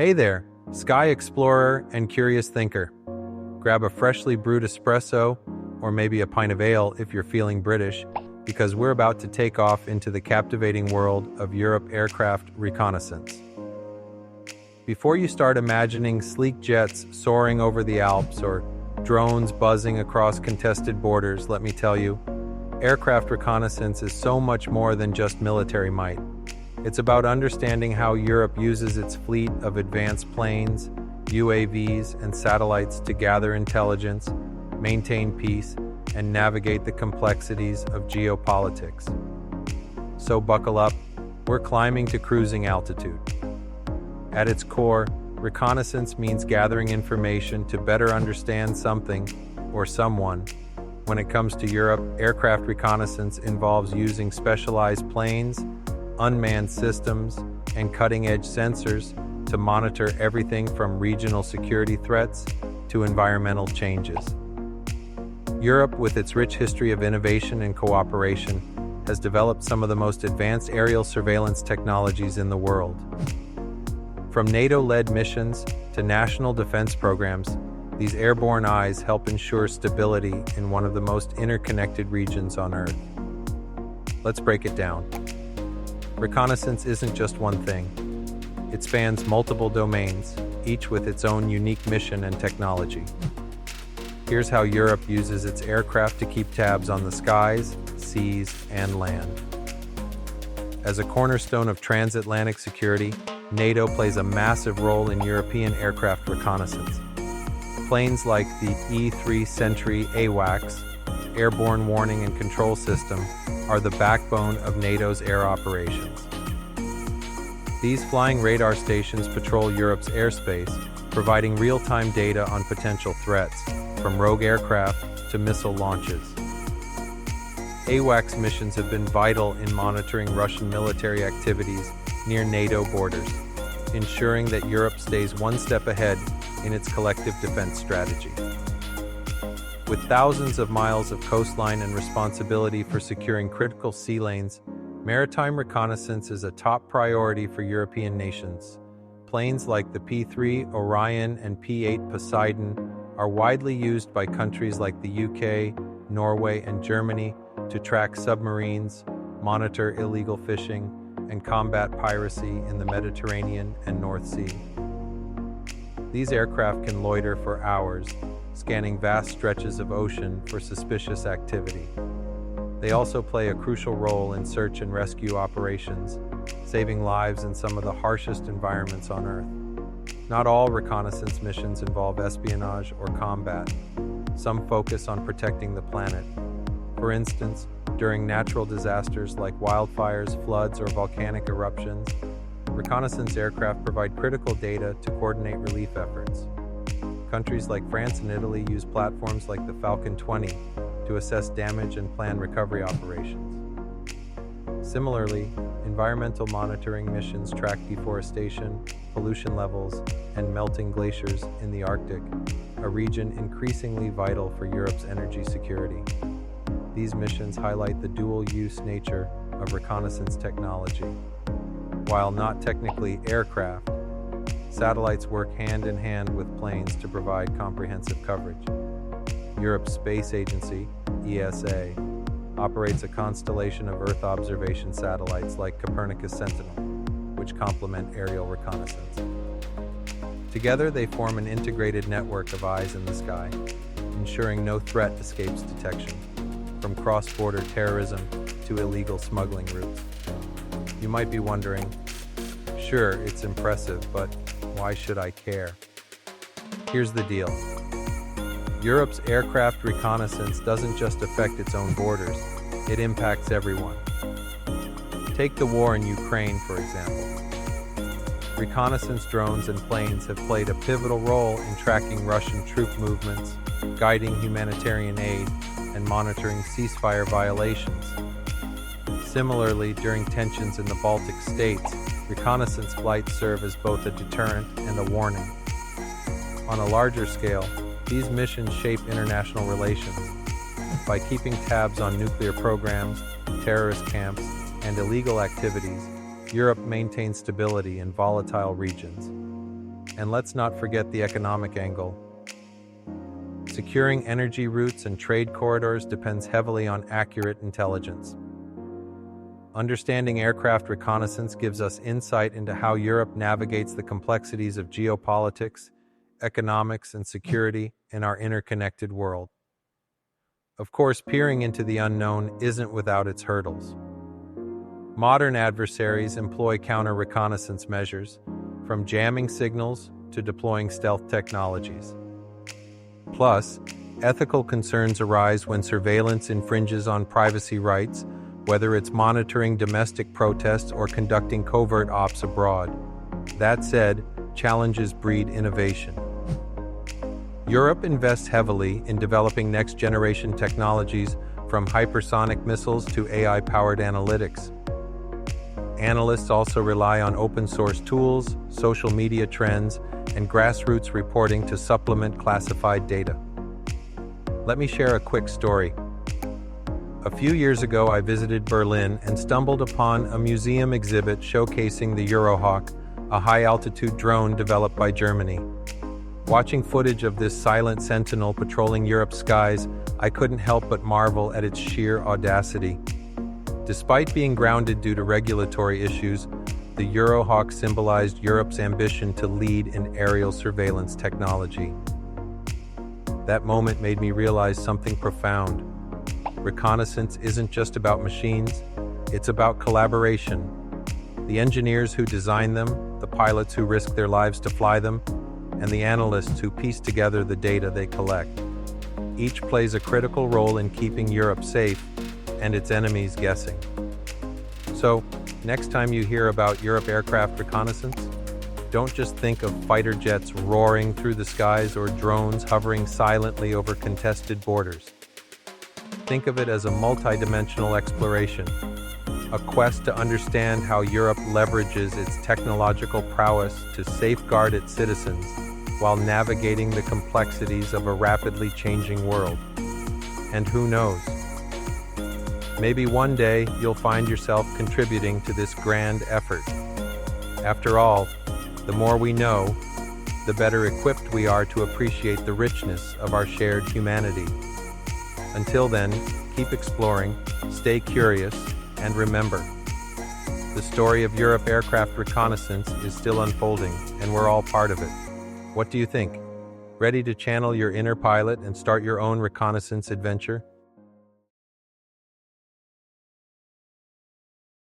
Hey there, Sky Explorer and Curious Thinker. Grab a freshly brewed espresso, or maybe a pint of ale if you're feeling British, because we're about to take off into the captivating world of Europe aircraft reconnaissance. Before you start imagining sleek jets soaring over the Alps or drones buzzing across contested borders, let me tell you, aircraft reconnaissance is so much more than just military might. It's about understanding how Europe uses its fleet of advanced planes, UAVs, and satellites to gather intelligence, maintain peace, and navigate the complexities of geopolitics. So buckle up, we're climbing to cruising altitude. At its core, reconnaissance means gathering information to better understand something or someone. When it comes to Europe, aircraft reconnaissance involves using specialized planes, unmanned systems, and cutting-edge sensors to monitor everything from regional security threats to environmental changes. Europe, with its rich history of innovation and cooperation, has developed some of the most advanced aerial surveillance technologies in the world. From NATO-led missions to national defense programs, these airborne eyes help ensure stability in one of the most interconnected regions on Earth. Let's break it down. Reconnaissance isn't just one thing. It spans multiple domains, each with its own unique mission and technology. Here's how Europe uses its aircraft to keep tabs on the skies, seas, and land. As a cornerstone of transatlantic security, NATO plays a massive role in European aircraft reconnaissance. Planes like the E-3 Sentry AWACS, Airborne Warning and Control System, are the backbone of NATO's air operations. These flying radar stations patrol Europe's airspace, providing real-time data on potential threats, from rogue aircraft to missile launches. AWACS missions have been vital in monitoring Russian military activities near NATO borders, ensuring that Europe stays one step ahead in its collective defense strategy. With thousands of miles of coastline and responsibility for securing critical sea lanes, maritime reconnaissance is a top priority for European nations. Planes like the P-3 Orion and P-8 Poseidon are widely used by countries like the UK, Norway, and Germany to track submarines, monitor illegal fishing, and combat piracy in the Mediterranean and North Sea. These aircraft can loiter for hours, scanning vast stretches of ocean for suspicious activity. They also play a crucial role in search and rescue operations, saving lives in some of the harshest environments on Earth. Not all reconnaissance missions involve espionage or combat. Some focus on protecting the planet. For instance, during natural disasters like wildfires, floods, or volcanic eruptions, reconnaissance aircraft provide critical data to coordinate relief efforts. Countries like France and Italy use platforms like the Falcon 20 to assess damage and plan recovery operations. Similarly, environmental monitoring missions track deforestation, pollution levels, and melting glaciers in the Arctic, a region increasingly vital for Europe's energy security. These missions highlight the dual-use nature of reconnaissance technology. While not technically aircraft, satellites work hand-in-hand with planes to provide comprehensive coverage. Europe's Space Agency, ESA, operates a constellation of Earth observation satellites like Copernicus Sentinel, which complement aerial reconnaissance. Together, they form an integrated network of eyes in the sky, ensuring no threat escapes detection, from cross-border terrorism to illegal smuggling routes. You might be wondering, sure, it's impressive, but why should I care? Here's the deal. Europe's aircraft reconnaissance doesn't just affect its own borders, it impacts everyone. Take the war in Ukraine, for example. Reconnaissance drones and planes have played a pivotal role in tracking Russian troop movements, guiding humanitarian aid, and monitoring ceasefire violations. Similarly, during tensions in the Baltic states, reconnaissance flights serve as both a deterrent and a warning. On a larger scale, these missions shape international relations. By keeping tabs on nuclear programs, terrorist camps, and illegal activities, Europe maintains stability in volatile regions. And let's not forget the economic angle. Securing energy routes and trade corridors depends heavily on accurate intelligence. Understanding aircraft reconnaissance gives us insight into how Europe navigates the complexities of geopolitics, economics, and security in our interconnected world. Of course, peering into the unknown isn't without its hurdles. Modern adversaries employ counter-reconnaissance measures, from jamming signals to deploying stealth technologies. Plus, ethical concerns arise when surveillance infringes on privacy rights, whether it's monitoring domestic protests or conducting covert ops abroad. That said, challenges breed innovation. Europe invests heavily in developing next-generation technologies, from hypersonic missiles to AI-powered analytics. Analysts also rely on open-source tools, social media trends, and grassroots reporting to supplement classified data. Let me share a quick story. A few years ago, I visited Berlin and stumbled upon a museum exhibit showcasing the Eurohawk, a high-altitude drone developed by Germany. Watching footage of this silent sentinel patrolling Europe's skies, I couldn't help but marvel at its sheer audacity. Despite being grounded due to regulatory issues, the Eurohawk symbolized Europe's ambition to lead in aerial surveillance technology. That moment made me realize something profound. Reconnaissance isn't just about machines, it's about collaboration. The engineers who design them, the pilots who risk their lives to fly them, and the analysts who piece together the data they collect. Each plays a critical role in keeping Europe safe and its enemies guessing. So, next time you hear about Europe aircraft reconnaissance, don't just think of fighter jets roaring through the skies or drones hovering silently over contested borders. Think of it as a multidimensional exploration, a quest to understand how Europe leverages its technological prowess to safeguard its citizens while navigating the complexities of a rapidly changing world. And who knows? Maybe one day you'll find yourself contributing to this grand effort. After all, the more we know, the better equipped we are to appreciate the richness of our shared humanity. Until then, keep exploring, stay curious, and remember, the story of Europe aircraft reconnaissance is still unfolding, and we're all part of it. What do you think? Ready to channel your inner pilot and start your own reconnaissance adventure?